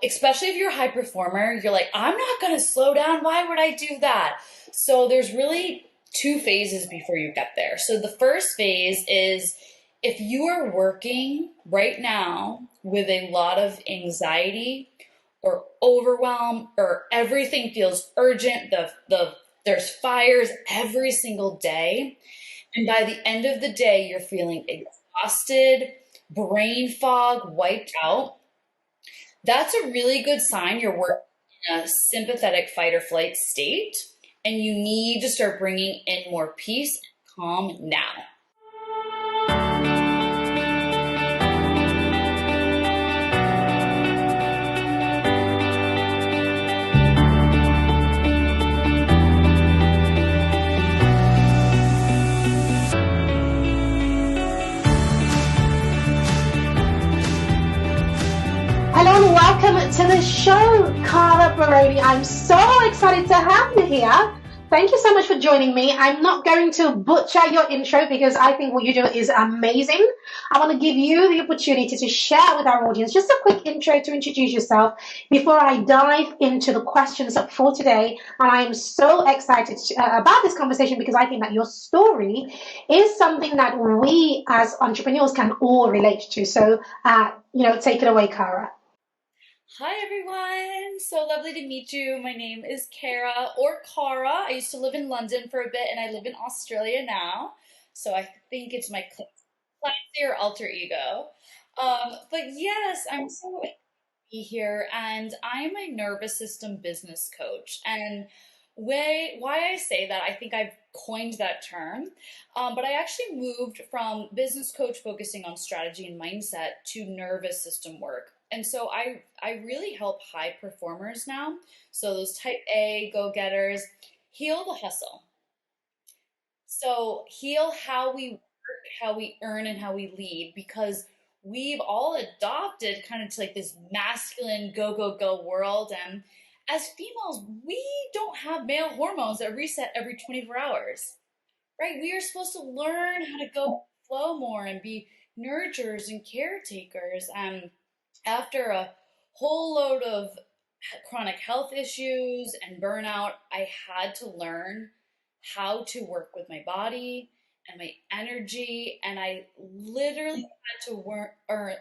especially if you're a high performer, you're like, I'm not going to slow down. Why would I do that? So there's really two phases before you get there. So the first phase is if you are working right now with a lot of anxiety or overwhelm or everything feels urgent, there's fires every single day, and by the end of the day you're feeling exhausted, brain fog, wiped out, that's a really good sign you're working in a sympathetic fight or flight state, and you need to start bringing in more peace and calm now. Hello and welcome to the show, Cara Barone. I'm so excited to have you here. Thank you so much for joining me. I'm not going to butcher your intro because I think what you do is amazing. I want to give you the opportunity to share with our audience just a quick intro to introduce yourself before I dive into the questions for today. And I am so excited about this conversation because I think that your story is something that we as entrepreneurs can all relate to. So, take it away, Cara. Hi everyone, so lovely to meet you. My name is Cara or Cara. I used to live in London for a bit and I live in Australia now. So I think it's my classier alter ego. But yes, I'm so excited to be here, and I'm a nervous system business coach. And why I say that, I think I've coined that term, but I actually moved from business coach focusing on strategy and mindset to nervous system work. And so I really help high performers now. So those type A go-getters heal the hustle. So heal how we work, how we earn, and how we lead, because we've all adopted kind of to like this masculine go go go world, and as females, we don't have male hormones that reset every 24 hours, right? We are supposed to learn how to go flow more and be nurturers and caretakers. And after a whole load of chronic health issues and burnout, I had to learn how to work with my body and my energy. And I literally had to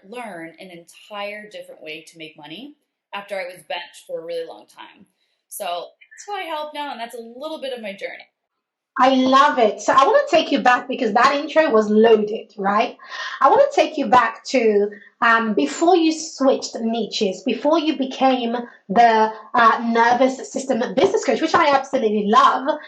learn an entire different way to make money after I was benched for a really long time. So that's who I help now, and that's a little bit of my journey. I love it. So I want to take you back because that intro was loaded, right? I want to take you back to before you switched niches, before you became the nervous system business coach, which I absolutely love.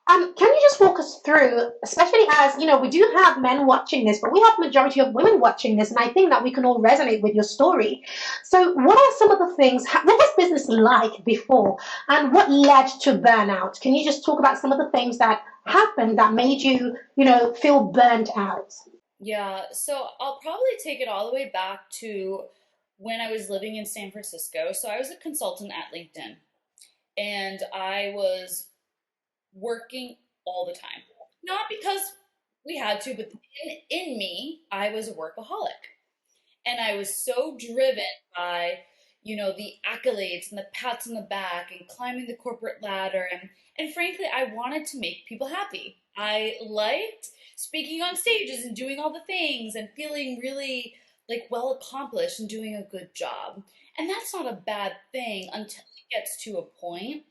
Can you just walk us through, especially as, we do have men watching this, but we have majority of women watching this, and I think that we can all resonate with your story. So what are some of the things, what was business like before, and what led to burnout? Can you just talk about some of the things that happened that made you, feel burnt out? Yeah, so I'll probably take it all the way back to when I was living in San Francisco. So I was a consultant at LinkedIn, and I was working all the time. Not because we had to, but in me, I was a workaholic. And I was so driven by, the accolades and the pats on the back and climbing the corporate ladder. And frankly, I wanted to make people happy. I liked speaking on stages and doing all the things and feeling really like well accomplished and doing a good job. And that's not a bad thing until it gets to a point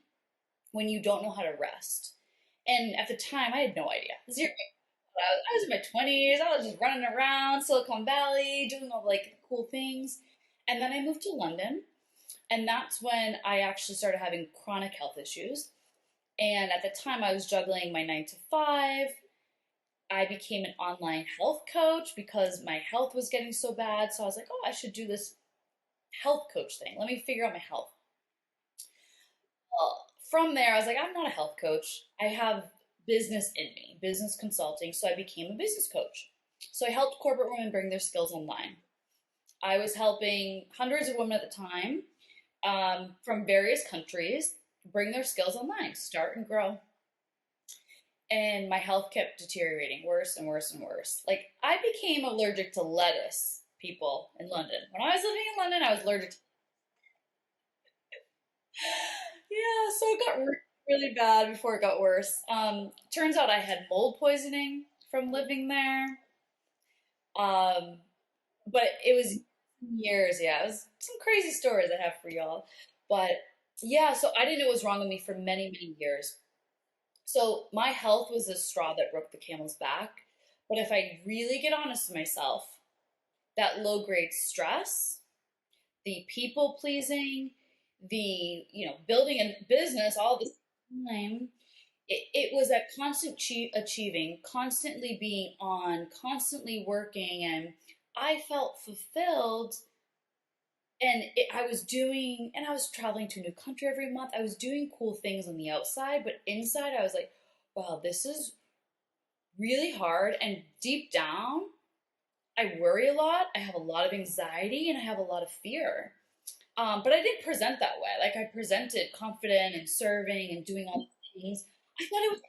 when you don't know how to rest. And at the time, I had no idea. Zero. I was in my 20s. I was just running around Silicon Valley, doing all like cool things. And then I moved to London. And that's when I actually started having chronic health issues. And at the time, I was juggling my 9 to 5. I became an online health coach because my health was getting so bad. So I was like, oh, I should do this health coach thing. Let me figure out my health. Well, from there, I was like, I'm not a health coach. I have business in me, business consulting. So I became a business coach. So I helped corporate women bring their skills online. I was helping hundreds of women at the time, from various countries bring their skills online, start and grow. And my health kept deteriorating worse and worse and worse. Like, I became allergic to lettuce, people, in London. When I was living in London, I was allergic to it got really bad before it got worse. Turns out I had mold poisoning from living there. Um, but it was years, yeah. It was some crazy stories I have for y'all. But yeah, so I didn't know what was wrong with me for many, many years. So my health was the straw that broke the camel's back. But if I really get honest with myself, that low grade stress, the people pleasing, the building a business all the time, it was that constant achieving, constantly being on, constantly working, and I felt fulfilled. And I was traveling to a new country every month. I was doing cool things on the outside, but inside I was like, wow, this is really hard. And deep down, I worry a lot. I have a lot of anxiety and I have a lot of fear. But I didn't present that way. Like I presented confident and serving and doing all the things. I thought it was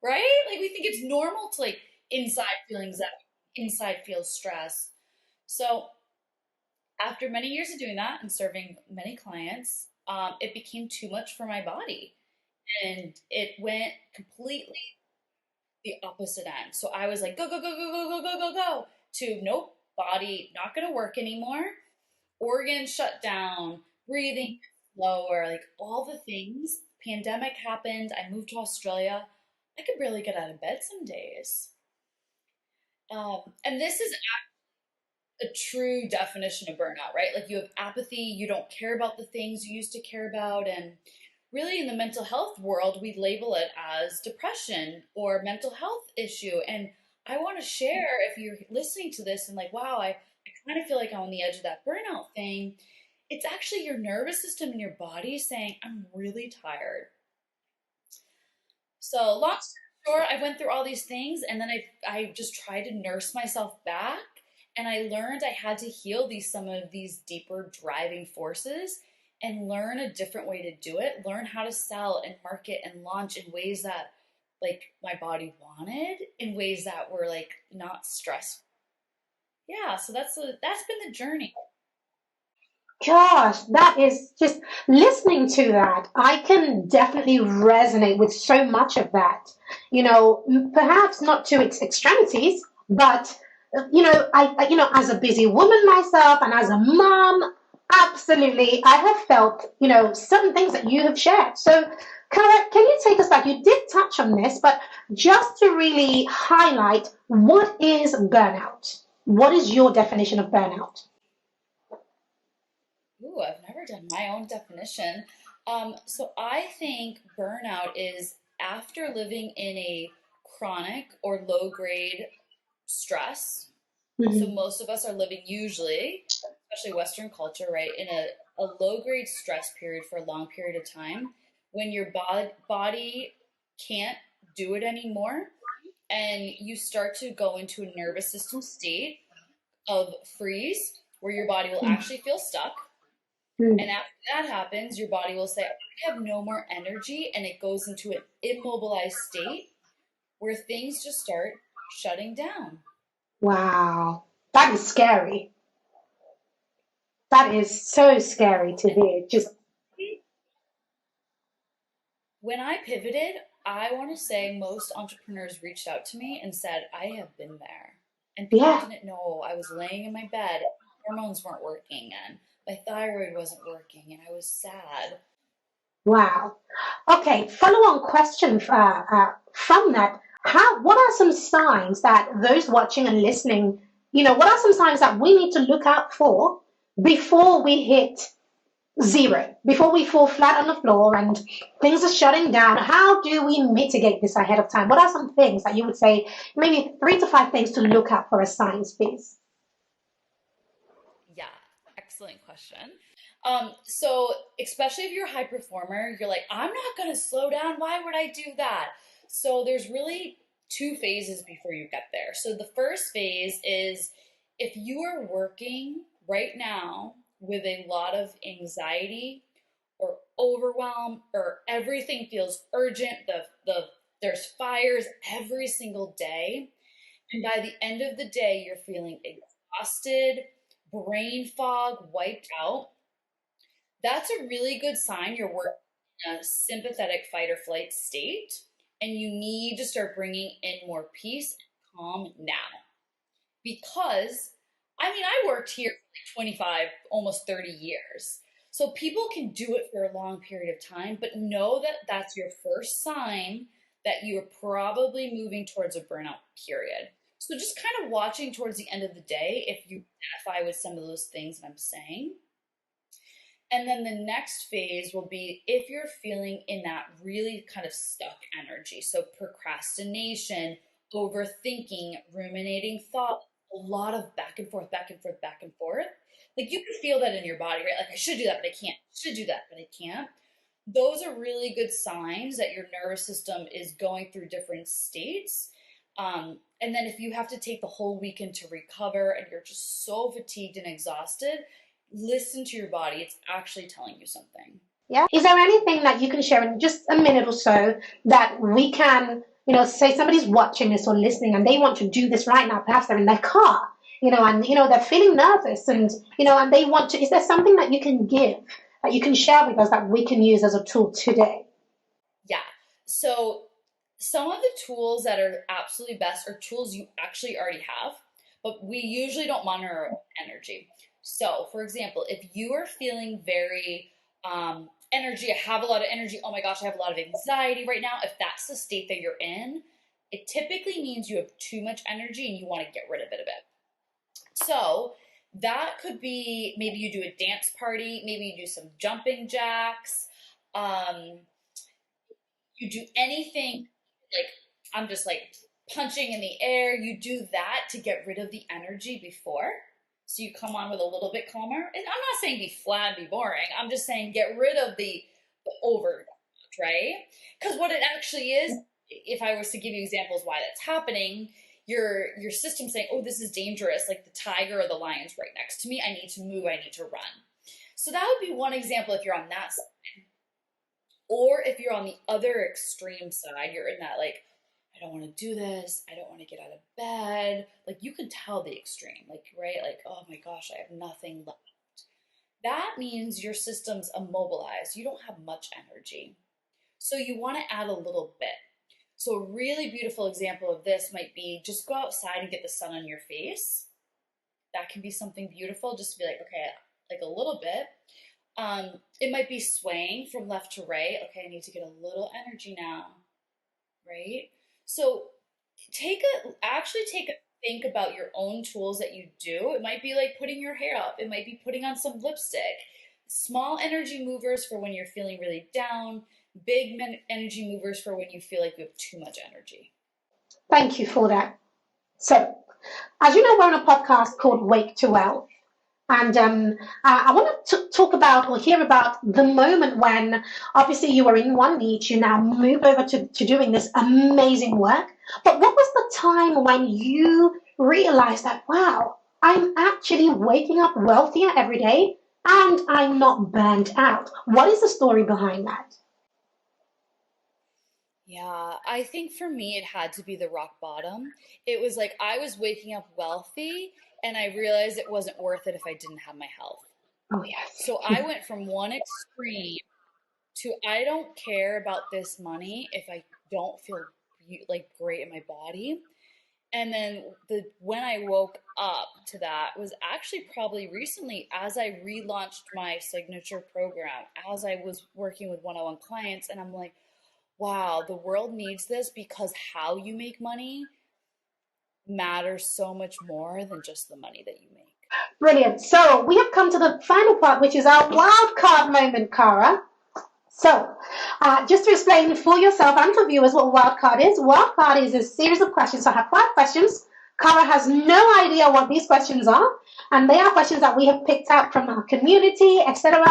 right. Like we think it's normal to like inside feel anxiety, inside feel stress. So after many years of doing that and serving many clients, it became too much for my body, and it went completely the opposite end. So I was like, go, go, go, go, go, go, go, go, go, to nope, body not going to work anymore. Organs shut down, breathing slower, like all the things. Pandemic happened. I moved to Australia. I could barely get out of bed some days. And this is a true definition of burnout, right? Like you have apathy, you don't care about the things you used to care about. And really, in the mental health world, we label it as depression or mental health issue. And I want to share if you're listening to this and like, wow, I kind of feel like I'm on the edge of that burnout thing. It's actually your nervous system and your body saying, I'm really tired. So, long story short, I went through all these things and then I just tried to nurse myself back. And I learned I had to heal some of these deeper driving forces and learn a different way to do it, learn how to sell and market and launch in ways that like my body wanted, in ways that were like not stressful. Yeah, so that's been the journey. Gosh, that is just listening to that. I can definitely resonate with so much of that. Perhaps not to its extremities, but as a busy woman myself and as a mom, absolutely, I have felt, certain things that you have shared. So, Cara, can you take us back? You did touch on this, but just to really highlight, what is burnout? What is your definition of burnout? Ooh, I've never done my own definition. So I think burnout is after living in a chronic or low grade stress. So Mhm. most of us are living usually, especially Western culture, right, in a low grade stress period for a long period of time when your body can't do it anymore and you start to go into a nervous system state of freeze where your body will actually feel stuck. And Mm. after that happens, your body will say, I have no more energy, and it goes into an immobilized state where things just start shutting down. Wow, that is scary. That is so scary to And hear. Just, when I pivoted, I want to say most entrepreneurs reached out to me and said, I have been there. And people yeah, didn't know I was laying in my bed, hormones weren't working, and my thyroid wasn't working, and I was sad. wow. Okay, follow-on question from that. What are some signs that those watching and listening, what are some signs that we need to look out for before we hit zero, before we fall flat on the floor and things are shutting down? How do we mitigate this ahead of time? What are some things that you would say, maybe 3 to 5 things to look out for as signs, please? Yeah, excellent question. So especially if you're a high performer, you're like, I'm not gonna slow down. Why would I do that? So there's really two phases before you get there. So the first phase is if you are working right now with a lot of anxiety or overwhelm or everything feels urgent, there's fires every single day, and by the end of the day, you're feeling exhausted, brain fog, wiped out. That's a really good sign you're working a sympathetic fight or flight state, and you need to start bringing in more peace and calm now. Because, I mean, I worked here for like 25, almost 30 years. So people can do it for a long period of time, but know that that's your first sign that you're probably moving towards a burnout period. So just kind of watching towards the end of the day if you identify with some of those things that I'm saying. And then the next phase will be if you're feeling in that really kind of stuck energy. So procrastination, overthinking, ruminating thought, a lot of back and forth, back and forth, back and forth. Like you can feel that in your body, right? Like I should do that, but I can't. I should do that, but I can't. Those are really good signs that your nervous system is going through different states. And then if you have to take the whole weekend to recover and you're just so fatigued and exhausted, listen to your body. It's actually telling you something. Yeah. Is there anything that you can share in just a minute or so that we can, say somebody's watching this or listening and they want to do this right now? Perhaps they're in their car, and, they're feeling nervous and, and they want to, is there something that you can give, that you can share with us that we can use as a tool today? Yeah. So some of the tools that are absolutely best are tools you actually already have, but we usually don't monitor our own energy. So, for example, if you are feeling very energy, I have a lot of energy, oh my gosh, I have a lot of anxiety right now, if that's the state that you're in, it typically means you have too much energy and you want to get rid of it a bit. So, that could be maybe you do a dance party, maybe you do some jumping jacks, um, you do anything like I'm just like punching in the air. You do that to get rid of the energy before. So you come on with a little bit calmer. And I'm not saying be flat, be boring. I'm just saying get rid of the over, right? Because what it actually is, if I was to give you examples why that's happening, your system saying, oh, this is dangerous, like the tiger or the lion's right next to me. I need to move, I need to run. So that would be one example if you're on that side. Or if you're on the other extreme side, you're in that like, I don't want to do this. I don't want to get out of bed. Like you can tell the extreme, like, right? Like, oh my gosh, I have nothing left. That means your system's immobilized. You don't have much energy. So you want to add a little bit. So a really beautiful example of this might be just go outside and get the sun on your face. That can be something beautiful. Just to be like, okay, like a little bit. It might be swaying from left to right. Okay, I need to get a little energy now, right? So take a think about your own tools that you do. It might be like putting your hair up. It might be putting on some lipstick. Small energy movers for when you're feeling really down. Big energy movers for when you feel like you have too much energy. Thank you for that. So, as you know, we're on a podcast called Wake to Well. And I want to talk about or hear about the moment when obviously you were in one niche, you now move over to doing this amazing work. But what was the time when you realized that, wow, I'm actually waking up wealthier every day and I'm not burnt out? What is the story behind that? Yeah, I think for me, it had to be the rock bottom. It was like I was waking up wealthy and I realized it wasn't worth it if I didn't have my health. Oh, yes. So I went from one extreme to I don't care about this money if I don't feel like great in my body. And then the when I woke up to that was actually probably recently as I relaunched my signature program, as I was working with one-on-one clients, and I'm like, wow, the world needs this because how you make money matters so much more than just the money that you make. Brilliant. So we have come to the final part, which is our wild card moment, Cara. So, just to explain for yourself and for viewers what wildcard is. Wildcard is a series of questions. So I have 5 questions. Cara has no idea what these questions are, and they are questions that we have picked out from our community, etc.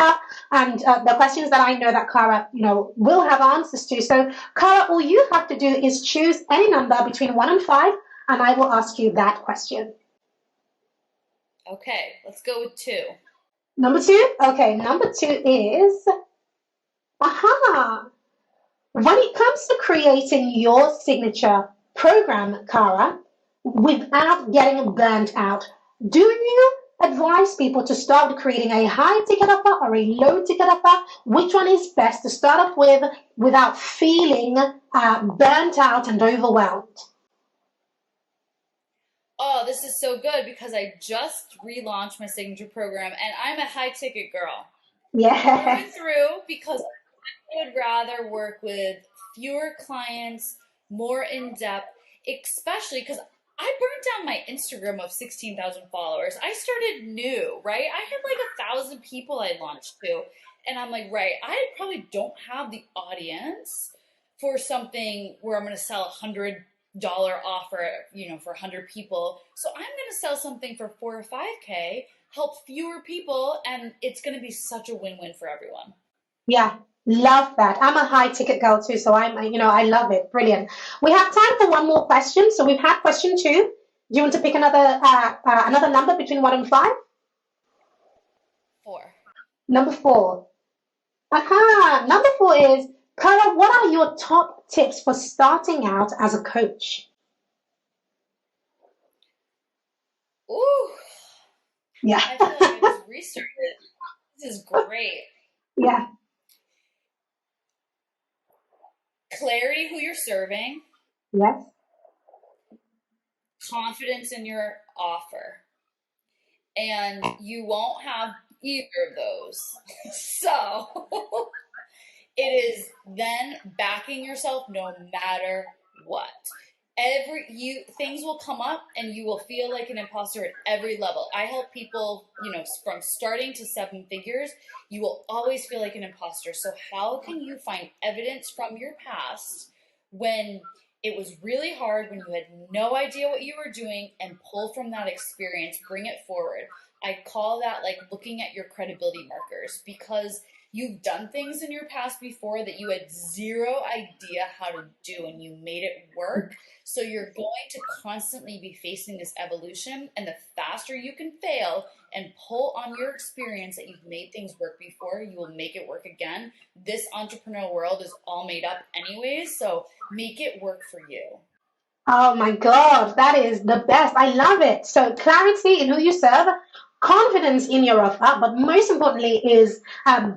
And the questions that I know that Cara, will have answers to. So, Cara, all you have to do is choose any number between 1 and 5, and I will ask you that question. Okay, let's go with two. Number 2. Okay, number 2 is aha. When it comes to creating your signature program, Cara, without getting burnt out, do you advise people to start creating a high ticket offer or a low ticket offer? Which one is best to start off with without feeling burnt out and overwhelmed? Oh, this is so good because I just relaunched my signature program and I'm a high ticket girl through and Yes. through because I would rather work with fewer clients, more in depth, especially because I burned down my Instagram of 16,000 followers. I started new, right? I had like 1,000 people I launched to. And I'm like, right, I probably don't have the audience for something where I'm going to sell $100 offer, for 100 people. So I'm going to sell something for 4 or 5K, help fewer people, and it's going to be such a win-win for everyone. Yeah, love that. I'm a high ticket girl too, so I love it. Brilliant. We have time for one more question. So we've had question two. Do you want to pick another number between one and five? 4. Number four. Aha. Number four is, Cara, what are your top tips for starting out as a coach? Ooh, Yeah. I feel like I just researched it. This is great. Yeah. Clarity who you're serving, Yes. confidence in your offer, and you won't have either of those. So it is then backing yourself no matter what. Every you things will come up and you will feel like an imposter at every level. I help people, from starting to 7 figures, you will always feel like an imposter. So how can you find evidence from your past when it was really hard, when you had no idea what you were doing, and pull from that experience, bring it forward? I call that like looking at your credibility markers, because you've done things in your past before that you had zero idea how to do and you made it work. So you're going to constantly be facing this evolution, and the faster you can fail and pull on your experience that you've made things work before, you will make it work again. This entrepreneurial world is all made up anyways, so make it work for you. Oh my God, that is the best. I love it. So clarity in who you serve, confidence in your offer, but most importantly is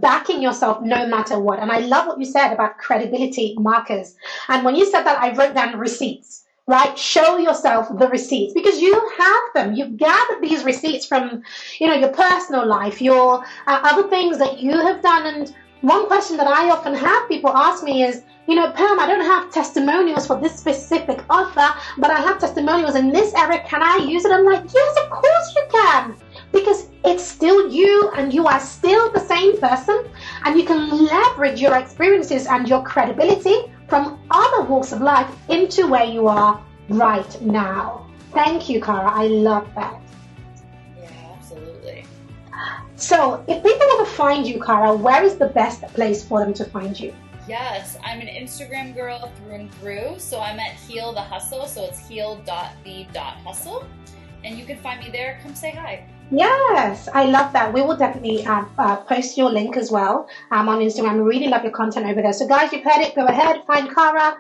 backing yourself no matter what. And I love what you said about credibility markers. And when you said that, I wrote down receipts, right? Show yourself the receipts because you have them. You've gathered these receipts from, your personal life, your other things that you have done. And one question that I often have people ask me is, Pam, I don't have testimonials for this specific offer, but I have testimonials in this area. Can I use it? I'm like, yes, of course you can. Because it's still you and you are still the same person, and you can leverage your experiences and your credibility from other walks of life into where you are right now. Thank you, Cara. I love that. Yeah, absolutely. So, if people want to find you, Cara, where is the best place for them to find you? Yes, I'm an Instagram girl through and through. So I'm at Heal the Hustle. So it's heal.the.hustle. And you can find me there. Come say hi. Yes, I love that. We will definitely post your link as well on Instagram. We really love your content over there. So, guys, you've heard it. Go ahead, find Cara,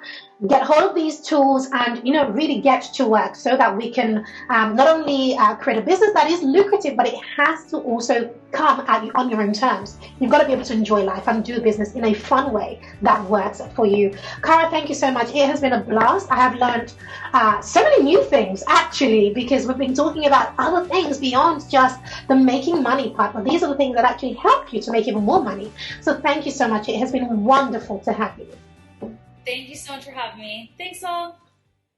get hold of these tools, and really get to work so that we can not only create a business that is lucrative, but it has to also come at you on your own terms. You've got to be able to enjoy life and do business in a fun way that works for you. Cara, thank you so much. It has been a blast. I have learned so many new things actually, because we've been talking about other things beyond just the making money part, but these are the things that actually help you to make even more money. So thank you so much. It has been wonderful to have you. Thank you so much for having me. Thanks all.